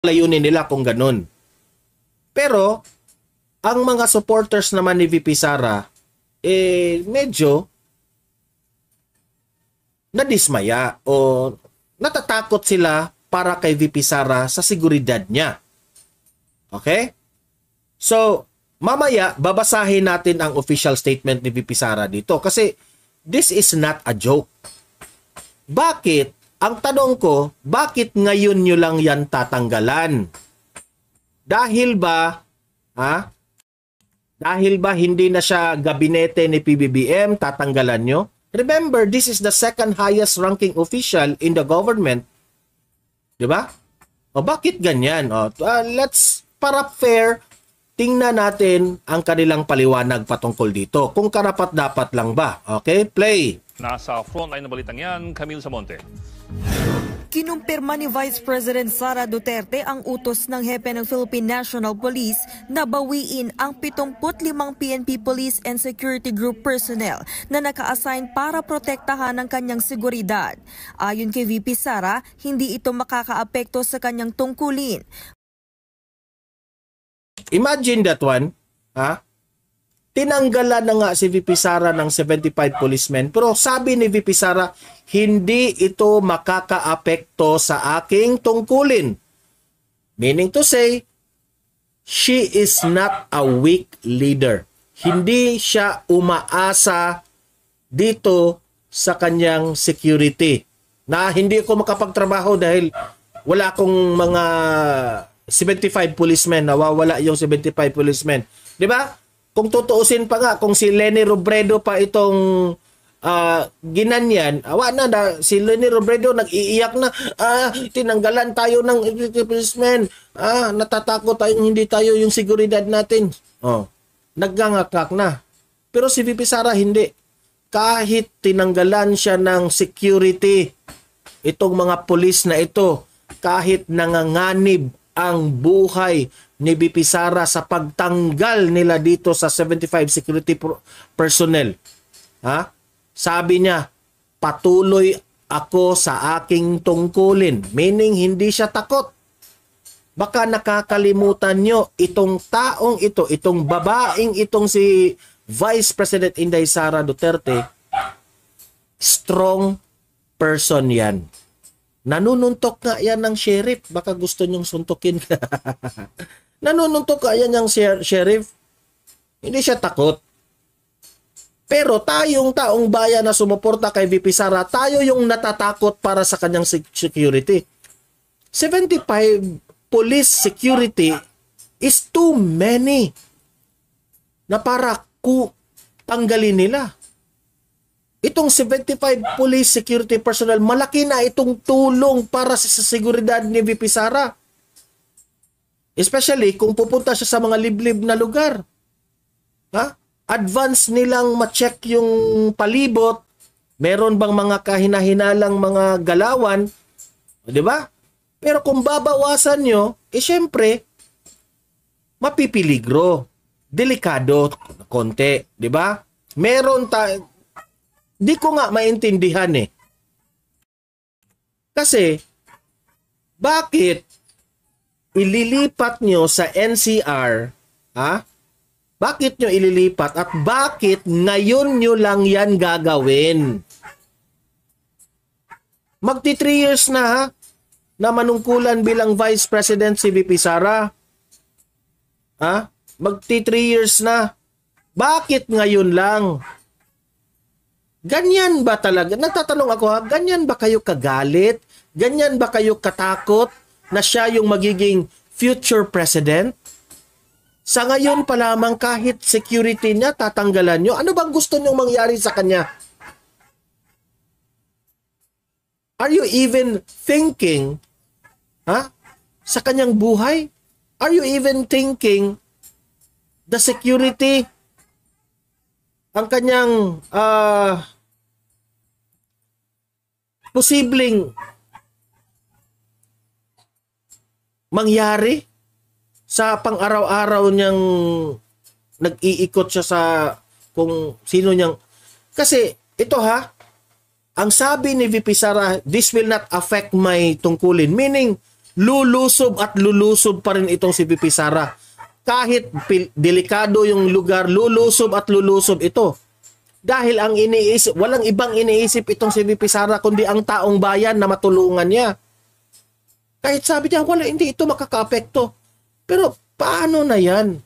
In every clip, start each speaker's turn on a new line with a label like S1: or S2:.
S1: layunin nila kung ganun. Pero, ang mga supporters naman ni VP Sara, medyo nadismaya o natatakot sila para kay VP Sara sa seguridad niya. Okay? So, mamaya, babasahin natin ang official statement ni VP Sara dito kasi this is not a joke. Bakit? Ang tanong ko, bakit ngayon nyo lang yan tatanggalan? Dahil ba, dahil ba hindi na siya gabinete ni PBBM, tatanggalan nyo? Remember, this is the second highest ranking official in the government. Diba? O bakit ganyan? Let's, para fair, tingnan natin ang kanilang paliwanag patungkol dito. Kung karapat-dapat lang ba. Okay? Play.
S2: Nasa frontline na balitang yan, Camille Samonte.
S3: Kinumpirma ni Vice President Sara Duterte ang utos ng hepe ng Philippine National Police na bawiin ang 75 PNP Police and Security Group personnel na naka-assign para protektahan ang kanyang seguridad. Ayon kay VP Sara, hindi ito makakaapekto sa kanyang tungkulin.
S1: Imagine that one, tinanggalan na nga si VP Sara ng 75 policemen, pero sabi ni VP Sara, hindi ito makakaapekto sa aking tungkulin. Meaning to say, she is not a weak leader. Hindi siya umaasa dito sa kanyang security. Na hindi ako makapagtrabaho dahil wala akong mga 75 policemen, nawawala yung 75 policemen. Di ba? Kung tutuusin pa nga, kung si Leni Robredo pa itong ginanyan, si Leni Robredo nag-iiyak na, tinanggalan tayo ng policemen, natatakot tayo, hindi tayo yung seguridad natin. Naggangakak na. Pero si VP Sara hindi. Kahit tinanggalan siya ng security, itong mga pulis na ito, kahit nanganganib ang buhay ni VP Sara sa pagtanggal nila dito sa 75 security personnel. Sabi niya, patuloy ako sa aking tungkulin. Meaning, hindi siya takot. Baka nakakalimutan nyo, itong taong ito, itong babaeng itong si Vice President Inday Sara Duterte, strong person yan. Nanununtok nga yan ng sheriff. Baka gusto nyong suntukin. Nanununtok nga yan ng sheriff. Hindi siya takot. Pero tayong taong bayan na sumuporta kay VP Sara, tayo yung natatakot para sa kanyang security. 75 police security is too many na para tanggalin nila. Itong 75 police security personnel, malaki na itong tulong para sa seguridad ni VP Sara. Especially kung pupunta siya sa mga liblib na lugar. Advance nilang ma-check yung palibot. Meron bang mga kahinahinalang mga galawan? Di ba? Pero kung babawasan nyo, syempre, mapipiligro. Delikado, konti. Di ba? Meron tayo. Di ko nga maintindihan Kasi, bakit ililipat nyo sa NCR, Bakit nyo ililipat at bakit ngayon nyo lang yan gagawin? Magti 3 years na na manungkulan bilang Vice President si VP Sara. Magti 3 years na. Bakit ngayon lang? Ganyan ba talaga? Natatanong ako ganyan ba kayo kagalit? Ganyan ba kayo katakot na siya yung magiging future president? Sa ngayon pa lamang kahit security niya tatanggalan nyo. Ano bang gusto nyong mangyari sa kanya? Are you even thinking sa kanyang buhay? Are you even thinking the security ang kanyang posibleng mangyari sa pang-araw-araw niyang nag-iikot siya sa kung sino niyang... Kasi ito ang sabi ni VP Sara, this will not affect my tungkulin. Meaning, lulusob at lulusob pa rin itong si VP Sara. Kahit delikado yung lugar, lulusob at lulusob ito. Dahil ang iniisip, walang ibang iniisip itong si VP Sara kundi ang taong bayan na matulungan niya. Kahit sabi niya, wala, hindi ito makaka-apekto. Pero paano na yan?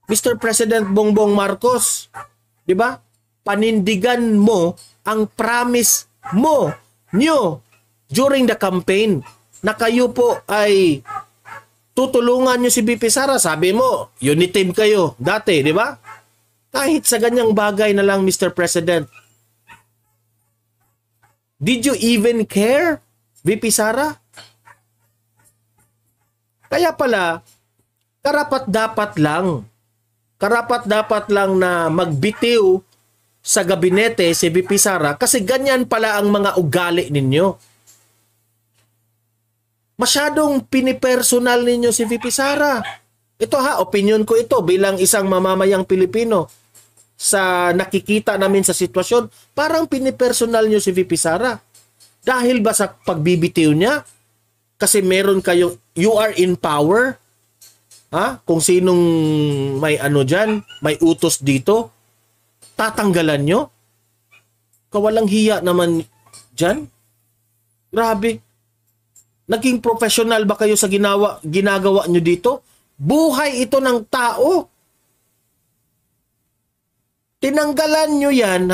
S1: Mr. President Bongbong Marcos, di ba? Panindigan mo ang promise mo, nyo, during the campaign, na kayo po ay tutulungan nyo si VP Sara. Sabi mo, unit team kayo dati, di ba? Kahit sa ganyang bagay na lang, Mr. President. Did you even care, VP Sara? Kaya pala, karapat-dapat lang na magbitiw sa gabinete si VP Sara kasi ganyan pala ang mga ugali ninyo. Masyadong pinipersonal ninyo si VP Sara. Ito opinion ko ito bilang isang mamamayang Pilipino. Sa nakikita namin sa sitwasyon, parang pinipersonal nyo si VP Sara. Dahil ba sa pagbibitiw niya? Kasi meron kayo, you are in power. Kung sinong may dyan, may utos dito, tatanggalan nyo? Kawalang hiya naman dyan? Grabe. Naging professional ba kayo sa ginagawa nyo dito? Buhay ito ng tao. Tinanggalan nyo yan,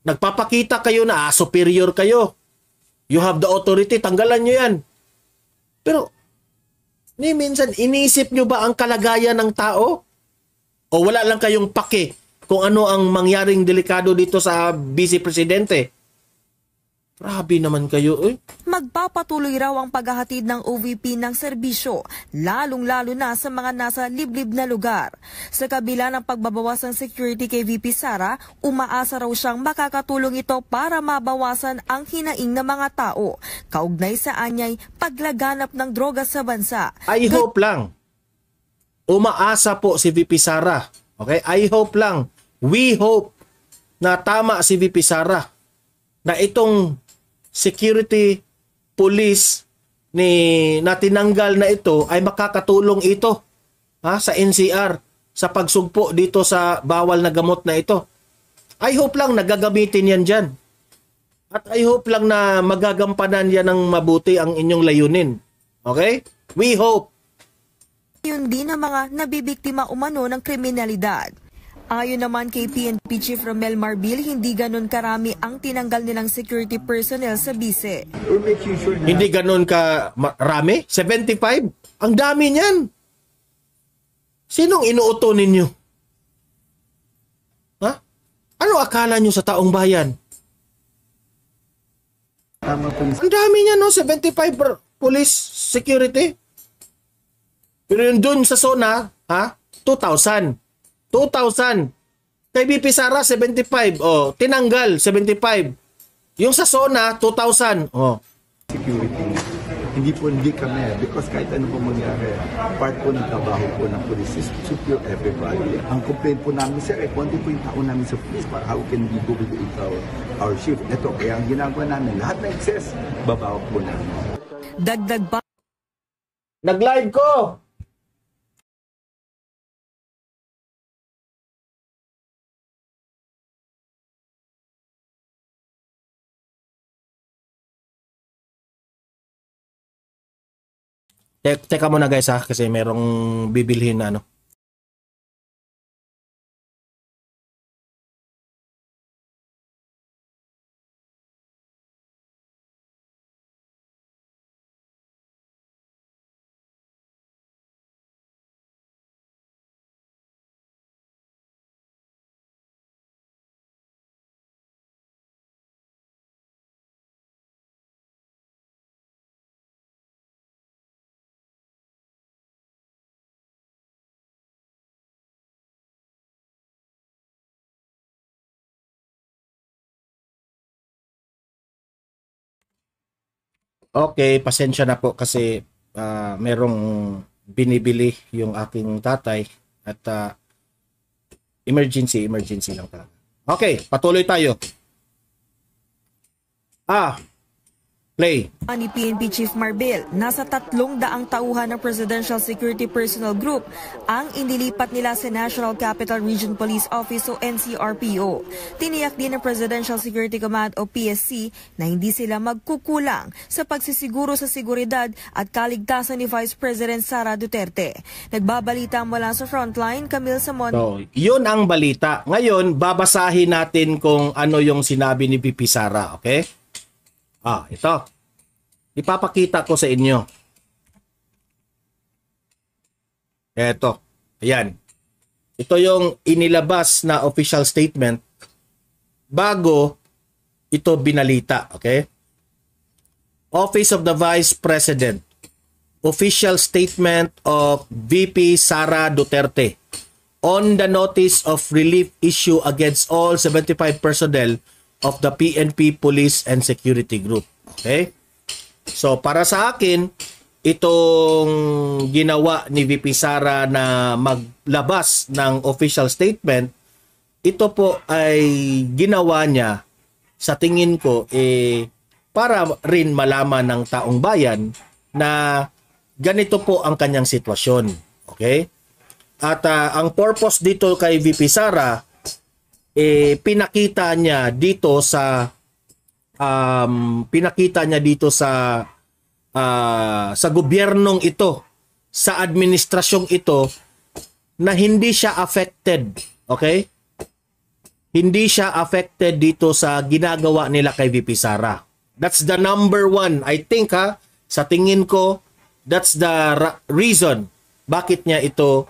S1: Nagpapakita kayo na superior kayo. You have the authority, tanggalan nyo yan. Pero, minsan, iniisip nyo ba ang kalagayan ng tao? O wala lang kayong pake kung ano ang mangyaring delikado dito sa Vice Presidente? Grabe naman kayo,
S3: Magpapatuloy raw ang paghahatid ng OVP ng serbisyo, lalong-lalo na sa mga nasa liblib na lugar. Sa kabila ng pagbabawas ng security kay VP Sara, umaasa raw siyang makakatulong ito para mabawasan ang hinaing ng mga tao. Kaugnay sa anyay, paglaganap ng droga sa bansa.
S1: I hope lang. Umaasa po si VP Sara. Okay? I hope lang. We hope na tama si VP Sara na itong security police na tinanggal na ito ay makakatulong ito sa NCR sa pagsugpo dito sa bawal na gamot na ito. I hope lang nagagamitin yan dyan. At I hope lang na magagampanan yan ng mabuti ang inyong layunin. Okay? We hope.
S3: Yun din ang mga nabibiktima umano ng kriminalidad. Ayon naman kay PNP Chief Romel Marbil, hindi ganun karami ang tinanggal nilang security personnel sa bise.
S1: Hindi ganun karami? 75? Ang dami niyan. Sinong inuuto ninyo? Ano akala nyo sa taong bayan? Ang dami niya, 75 police security. Pero yun dun sa zona, 2,000. 2,000. Kay VP Sara, 75. Tinanggal, 75. Yung sa zona, 2,000.
S4: Security. Hindi kami. Because kahit ano po mangyari, part po ng trabaho po ng police is to secure everybody. Ang complaint po namin, sir, konti po yung tao namin sa police. How can we go with our shift? Ito, kaya ang ginagawa namin, lahat ng excess, babawa po namin.
S3: Dagdag pa.
S1: Nag-live ko! Teka muna guys kasi merong bibilhin na Okay, pasensya na po kasi merong binibili yung aking tatay at emergency lang talaga. Okay, patuloy tayo. Play.
S3: Ni PNP Chief Marbil, nasa 300 tauhan ng Presidential Security Personnel Group ang inilipat nila sa National Capital Region Police Office o NCRPO. Tiniyak din ng Presidential Security Command o PSC na hindi sila magkukulang sa pagsisiguro sa seguridad at kaligtasan ni Vice President Sara Duterte. Nagbabalita mula sa Frontline, Camille Samon.
S1: So, yun ang balita. Ngayon, babasahin natin kung ano yung sinabi ni VP Sara, okay? Ito. Ipapakita ko sa inyo. Ito. Ayan. Ito yung inilabas na official statement bago ito binalita, okay? Office of the Vice President. Official statement of VP Sara Duterte on the notice of relief issue against all 75 personnel of the PNP Police and Security Group. Okay? So, para sa akin, itong ginawa ni VP Sara na maglabas ng official statement, ito po ay ginawa niya, sa tingin ko, para rin malaman ng taong bayan na ganito po ang kanyang sitwasyon. Okay? At ang purpose dito kay VP Sara, pinakita niya dito sa sa gobyernong ito, sa administrasyong ito, na hindi siya affected. Okay? Hindi siya affected dito sa ginagawa nila kay VP Sara. That's the number one. I think sa tingin ko, that's the reason bakit niya ito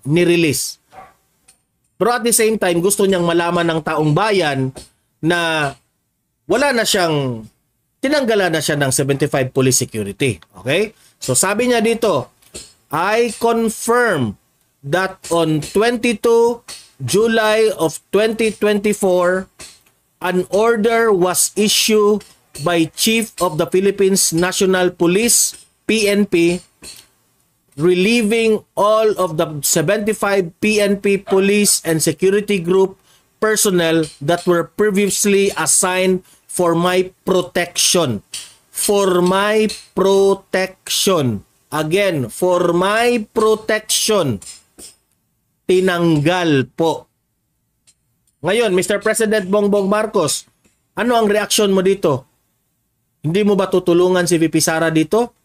S1: nirelease. Pero at the same time, gusto niyang malaman ng taong bayan na wala na siyang, tinanggalan na siya ng 75 police security. Okay? So sabi niya dito, I confirm that on 22 July of 2024, an order was issued by Chief of the Philippines National Police, PNP, relieving all of the 75 PNP Police and Security Group personnel that were previously assigned for my protection. For my protection. Again, for my protection. Tinanggal po. Ngayon, Mr. President Bongbong Marcos, ano ang reaksyon mo dito? Hindi mo ba tutulungan si VP Sara dito?